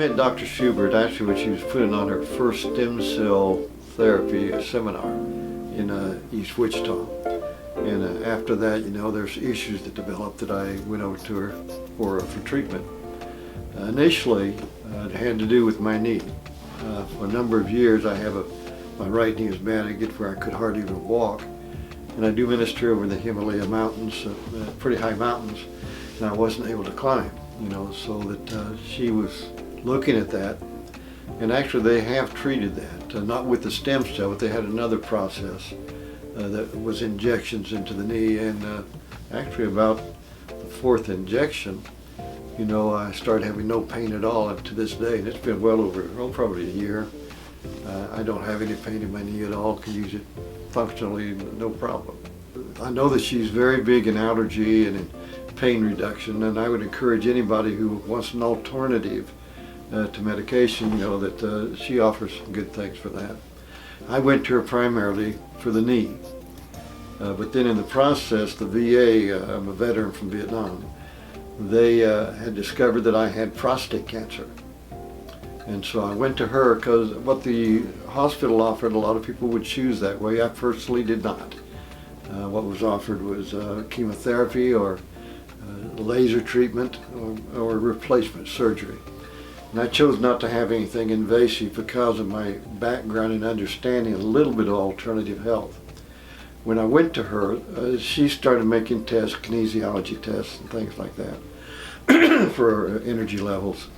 met Dr. Schubert actually when she was putting on her first stem cell therapy seminar in East Wichita. And after that, there's issues that developed that I went over to her for treatment. Initially, it had to do with my knee. For a number of years, my right knee is bad. I get where I could hardly even walk. And I do minister over in the Himalaya mountains, pretty high mountains, and I wasn't able to climb, so that she was looking at that. And actually they have treated that, not with the stem cell, but they had another process that was injections into the knee. And actually about the fourth injection, I started having no pain at all up to this day, and it's been well over, probably a year. I don't have any pain in my knee at all, can use it functionally, no problem. I know that she's very big in allergy and in pain reduction, and I would encourage anybody who wants an alternative to medication, that she offers some good things for that. I went to her primarily for the knee, but then in the process, the VA, I'm a veteran from Vietnam, they had discovered that I had prostate cancer. And so I went to her because what the hospital offered, a lot of people would choose that way. I personally did not. What was offered was chemotherapy or laser treatment or replacement surgery. And I chose not to have anything invasive because of my background and understanding a little bit of alternative health. When I went to her, she started making tests, kinesiology tests and things like that for energy levels.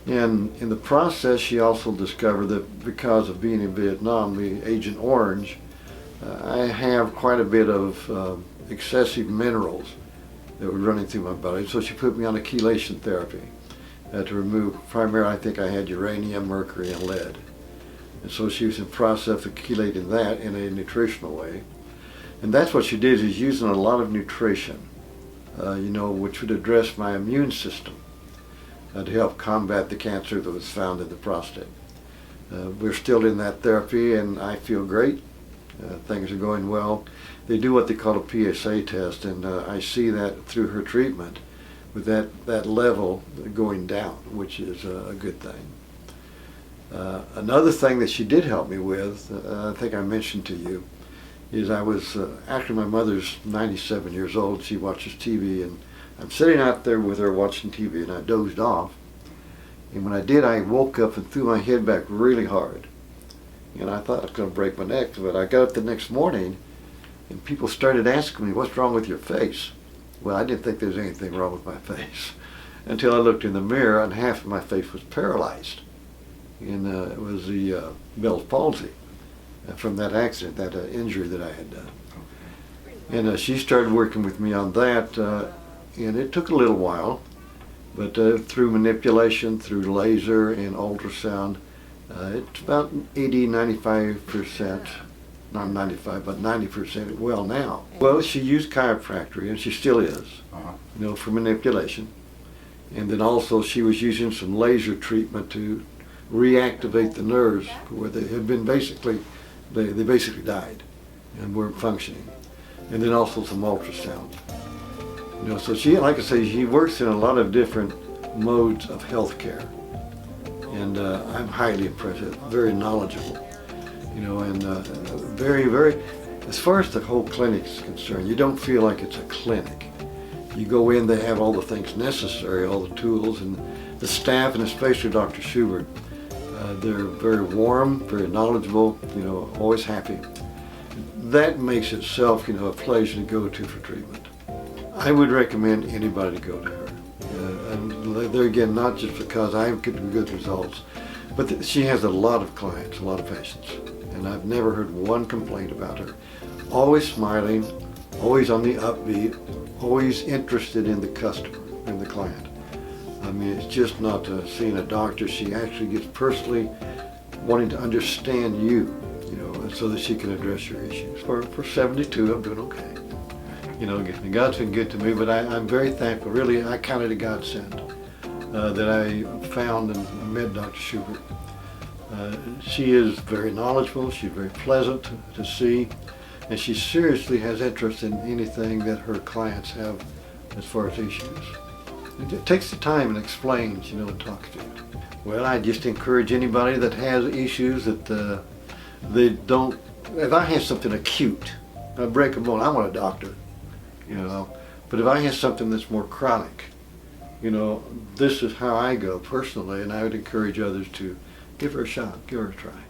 And in the process, she also discovered that because of being in Vietnam, the Agent Orange, I have quite a bit of excessive minerals that were running through my body. So she put me on a chelation therapy to remove, primarily I think I had uranium, mercury, and lead. And so she was in the process of chelating that in a nutritional way. And that's what she did, is using a lot of nutrition, which would address my immune system. To help combat the cancer that was found in the prostate. We're still in that therapy, and I feel great. Things are going well. They do what they call a PSA test, and I see that through her treatment with that level going down, which is a good thing. Another thing that she did help me with, I think I mentioned to you, is I was, actually my mother's 97 years old. She watches TV, and I'm sitting out there with her watching TV, and I dozed off. And when I did, I woke up and threw my head back really hard. And I thought I was going to break my neck, but I got up the next morning, and people started asking me, "What's wrong with your face?" Well, I didn't think there was anything wrong with my face until I looked in the mirror, and half of my face was paralyzed. And it was the Bell's palsy from that accident, that injury that I had done. And she started working with me on that. And it took a little while, but through manipulation, through laser and ultrasound, it's about 95%, not 95, but 90% well now. Well, she used chiropractor, and she still is, for manipulation. And then also she was using some laser treatment to reactivate the nerves where they had been they basically died and weren't functioning. And then also some ultrasound. So she, like I say, she works in a lot of different modes of healthcare, and I'm highly impressed. Very knowledgeable, and very, very. As far as the whole clinic is concerned, you don't feel like it's a clinic. You go in, they have all the things necessary, all the tools, and the staff, and especially Dr. Schubert. They're very warm, very knowledgeable. Always happy. That makes itself, a pleasure to go to for treatment. I would recommend anybody to go to her. And there again, not just because I'm getting good results, but she has a lot of clients, a lot of patients. And I've never heard one complaint about her. Always smiling, always on the upbeat, always interested in the customer and the client. I mean, it's just not seeing a doctor. She actually gets personally wanting to understand you, so that she can address your issues. For 72, I'm doing okay. God's been good to me, but I'm very thankful. Really, I count it a godsend that I found and met Dr. Schubert. She is very knowledgeable. She's very pleasant to see, and she seriously has interest in anything that her clients have as far as issues. It takes the time and explains, and talks to you. Well, I just encourage anybody that has issues that they don't, if I have something acute, I break a bone, I want a doctor, But if I have something that's more chronic, this is how I go personally, and I would encourage others to give her a shot, give her a try.